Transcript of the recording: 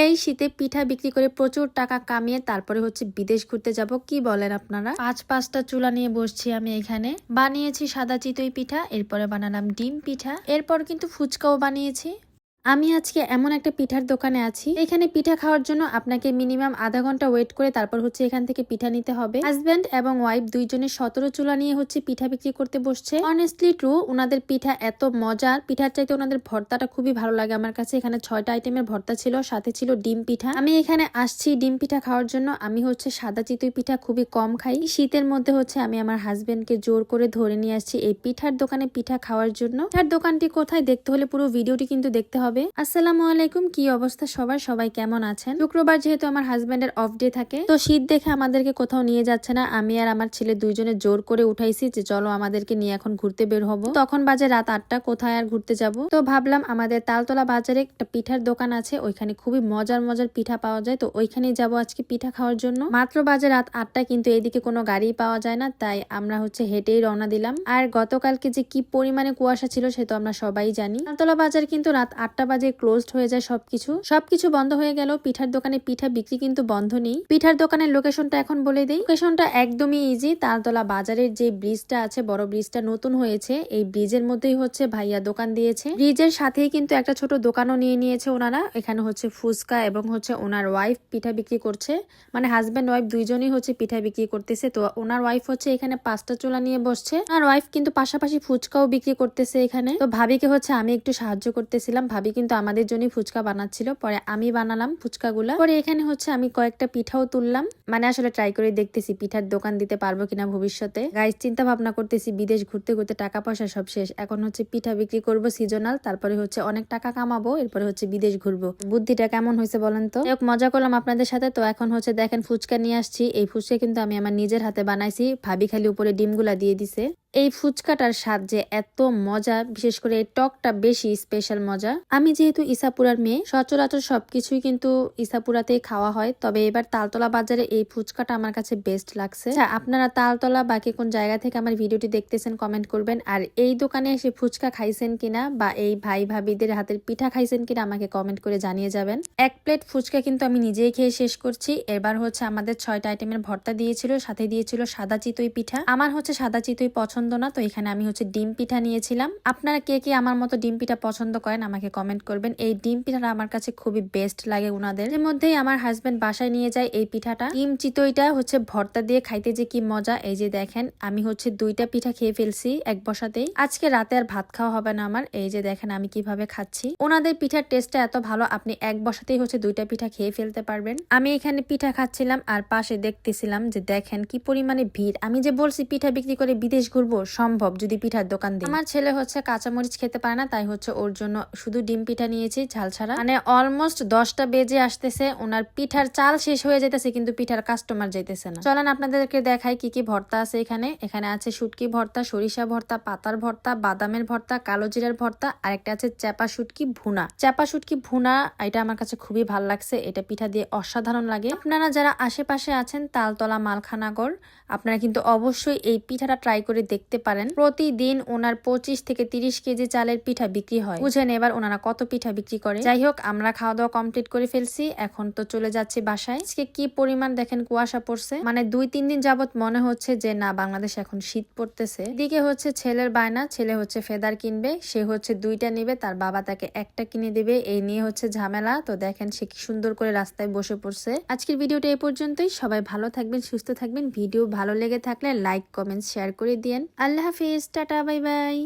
এই শীতে পিঠা বিক্রি করে প্রচুর টাকা কামিয়ে তারপরে হচ্ছে বিদেশ ঘুরতে যাব, কি বলেন আপনারা। পাঁচটা চুলা নিয়ে বসছি আমি এখানে। বানিয়েছি সাদা চিতই পিঠা, এরপরে বানালাম ডিম পিঠা, এরপর কিন্তু ফুচকাও বানিয়েছি। আমি আজকে এমন একটা পিঠার দোকানে আছি, এখানে পিঠা খাওয়ার জন্য আপনাকে মিনিমাম আধা ঘন্টা ওয়েট করে তারপর হচ্ছে এখান থেকে পিঠা নিতে হবে। হাজব্যান্ড এবং ওয়াইফ দুইজনে 17 চুলা নিয়ে হচ্ছে পিঠা বিক্রি করতে বসছে। অনেস্টলি ট্রু, ওনাদের পিঠা এত মজার, পিঠার চাইতে ওনাদের ভর্তাটা খুবই ভালো লাগে আমার কাছে। এখানে 6টা আইটেমের ভর্তা ছিল, সাথে ছিল ডিম পিঠা। আমি এখানে আসছি ডিম পিঠা খাওয়ার জন্য। আমি হচ্ছে সাদা চিতই পিঠা খুবই কম খাই, শীতের মধ্যে হচ্ছে আমি আমার হাজব্যান্ডকে জোর করে ধরে নিয়ে আসছি এই পিঠার দোকানে পিঠা খাওয়ার জন্য। পিঠার দোকানটি কোথায় দেখতে হলে পুরো ভিডিওটি কিন্তু দেখতে হবে। আসসালামু আলাইকুম, কি অবস্থা সবাই কেমন আছেন? শুক্রবার যেহেতু আমার হাজবেন্ডের অফ ডে থাকে, তো শীত দেখে আমাদেরকে কোথাও নিয়ে যাচ্ছে না। আমি আর আমার ছেলে দুইজনে জোর করে উঠাইছি যে চলো আমাদেরকে নিয়ে এখন ঘুরতে বের হব। তখন বাজে রাত 8টা, কোথায় আর ঘুরতে যাব। তো ভাবলাম আমাদের তালতলা বাজারে একটা পিঠার দোকান আছে, ওইখানে খুবই মজার পিঠা পাওয়া যায়, তো ওইখানেই যাব আজকে পিঠা খাওয়ার জন্য। মাত্র বাজে রাত 8টা, কিন্তু এইদিকে কোনো গাড়ি পাওয়া যায় না, তাই আমরা হচ্ছে হেঁটেই রওনা দিলাম। আর গতকালকে যে কি পরিমাণে কুয়াশা ছিল সে তো আমরা সবাই জানি। তালতলা বাজার কিন্তু রাত 8টা বাজে ক্লোজ হয়ে যায়, সবকিছু বন্ধ হয়ে গেল। পিঠার দোকানে পিঠা বিক্রি কিন্তু বন্ধ নেই। পিঠার দোকানের লোকেশনটা এখন বলে দেই। লোকেশনটা একদমই ইজি। তালতলা বাজারের যে ব্রিজটা আছে, বড় ব্রিজটা নতুন হয়েছে, এই ব্রিজের মধ্যেই হচ্ছে ভাইয়া দোকান দিয়েছে। ব্রিজের সাথেই কিন্তু একটা ছোট দোকানও নিয়ে নিয়েছে ওনারা। এখানে হচ্ছে ফুচকা এবং হচ্ছে ওনার ওয়াইফ পিঠা বিক্রি করছে, মানে হাজব্যান্ড ওয়াইফ দুইজনই হচ্ছে পিঠা বিক্রি করতেছে। তো ওনার ওয়াইফ হচ্ছে এখানে 5টা চুলা নিয়ে বসছে, আর ওয়াইফ কিন্তু পাশাপাশি ফুচকাও বিক্রি করতেছে এখানে। তো ভাবিকে হচ্ছে আমি একটু সাহায্য করতেছিলাম, ভাবি কিন্তু আমাদের জন্য ফুচকা বানাচ্ছিল, পরে আমি বানালাম ফুচকাগুলা। পরে এখানে হচ্ছে আমি কয়েকটা পিঠাও তুললাম, মানে আসলে ট্রাই করে দেখতেছি পিঠার দোকান দিতে পারবো কিনা ভবিষ্যতে। গাইস, চিন্তা ভাবনা করতেছি বিদেশ ঘুরতে ঘুরতে টাকা পয়সা সব শেষ, এখন হচ্ছে পিঠা বিক্রি করব সিজনাল, তারপরে হচ্ছে অনেক টাকা কামাবো, এরপরে হচ্ছে বিদেশ ঘুরবো। বুদ্ধিটা কেমন হয়েছে বলেন তো? মজা করলাম আপনাদের সাথে। তো এখন হচ্ছে দেখেন ফুচকা নিয়ে আসছি। এই ফুচকা কিন্তু আমি আমার নিজের হাতে বানাইছি, ভাবি খালি উপরে ডিমগুলা দিয়ে দিছে। এই ফুচকাটার স্বাদ যে এত মজা, বিশেষ করে এই টকটা বেশি স্পেশাল মজা। আমি যেহেতু ইসাপুরার মেয়ে, সচরাচর সবকিছুই কিন্তু ইসাপুরাতেই খাওয়া হয়, তবে এবার তালতলা বাজারে এই ফুচকাটা আমার কাছে বেস্ট লাগছে। আপনারা তালতলা বাকি কোন জায়গা থেকে আমার ভিডিওটি দেখতেছেন কমেন্ট করবেন, আর এই দোকানে এসে ফুচকা খাইছেন কিনা বা এই ভাই ভাবিদের হাতের পিঠা খাইছেন কিনা আমাকে কমেন্ট করে জানিয়ে যাবেন। এক প্লেট ফুচকা কিন্তু আমি নিজেই খেয়ে শেষ করছি। এবার হচ্ছে আমাদের 6টা আইটেমের ভর্তা দিয়েছিল, সাথে দিয়েছিল সাদা চিতই পিঠা। আমার হচ্ছে সাদা চিতই পছন্দ না, তো এখানে আমি হচ্ছে ডিম পিঠা নিয়েছিলাম। আপনারা কে কে আমার মতো ডিম পিঠা পছন্দ করেন আমাকে কমেন্ট করবেন। এই ডিম পিঠাটা আমার কাছে খুবই বেস্ট লাগে উনাদের। এর মধ্যেই আমার হাজবেন্ড বাসায় নিয়ে যায় এই পিঠাটা। ডিম চিতইটা হচ্ছে ভর্তা দিয়ে খাইতে যে কি মজা। এই যে দেখেন আমি হচ্ছে 2টা পিঠা খেয়ে ফেলছি এক বসাতেই। আজকে রাতে আর ভাত খাওয়া হবে না আমার। এই যে দেখেন আমি কিভাবে খাচ্ছি। ওনাদের পিঠার টেস্টটা এত ভালো, আপনি এক বসাতেই হচ্ছে 2টা পিঠা খেয়ে ফেলতে পারবেন। আমি এখানে পিঠা খাচ্ছিলাম আর পাশে দেখতেছিলাম যে দেখেন কি পরিমাণে ভিড়। আমি যে বলছি পিঠা বিক্রি করে বিদেশ ঘুরবো, সম্ভব যদি পিঠার দোকান দিই। আমার ছেলে হচ্ছে কাঁচামরিচ খেতে পারে না, তাই হচ্ছে ওর জন্য শুধু ডিম পিঠা নিয়েছি ঝাল ছাড়া। মানে অলমোস্ট 10টা বেজে আসতেছে, ওনার পিঠার চাল শেষ হয়ে যাইতেছে কিন্তু পিঠার কাস্টমার যাইতেছে না। চলেন আপনাদেরকে দেখাই কি কি ভর্তা আছে এখানে। এখানে আছে শুটকি ভর্তা, সরিষা ভর্তা, পাতার ভর্তা, বাদামের ভর্তা, কালো জিরার ভর্তা, আর একটা আছে চাপা শুটকি ভুনা। চাপা শুটকি ভুনা এটা আমার কাছে খুবই ভালো লাগছে, এটা পিঠা দিয়ে অসাধারণ লাগে। আপনারা যারা আশেপাশে আছেন তালতলা মালখানাগর, আপনারা কিন্তু অবশ্যই এই পিঠাটা ট্রাই করে দেখতে পারেন। প্রতিদিন ওনার 25 থেকে 30 কেজি চালের পিঠা বিক্রি হয়। বুঝেন এবার ওনারা কত পিঠা বিক্রি করে। যাই হোক, আমরা খাওয়া দাওয়া কমপ্লিট করে ফেলছি, এখন তো চলে যাচ্ছি বাসায়। আজকে কি পরিমাণ দেখেন কুয়াশা পড়ছে, মানে 2-3 দিন যাবত মনে হচ্ছে যে না বাংলাদেশ এখন শীত পড়তেছে। এদিকে হচ্ছে ছেলের বায়না, ছেলে হচ্ছে ফেদার কিনবে, সে হচ্ছে 2টা নিবে, তার বাবা তাকে একটা কিনে দিবে, এই নিয়ে হচ্ছে ঝামেলা। তো দেখেন সে কি সুন্দর করে রাস্তায় বসে পড়ছে। আজকের ভিডিওটা এই পর্যন্তই। সবাই ভালো থাকবেন, সুস্থ থাকবেন। ভিডিও ভালো লেগে থাকলে লাইক কমেন্ট শেয়ার করে দিয়েন। আল্লাহ হাফিজ, টাটা, বাই বাই।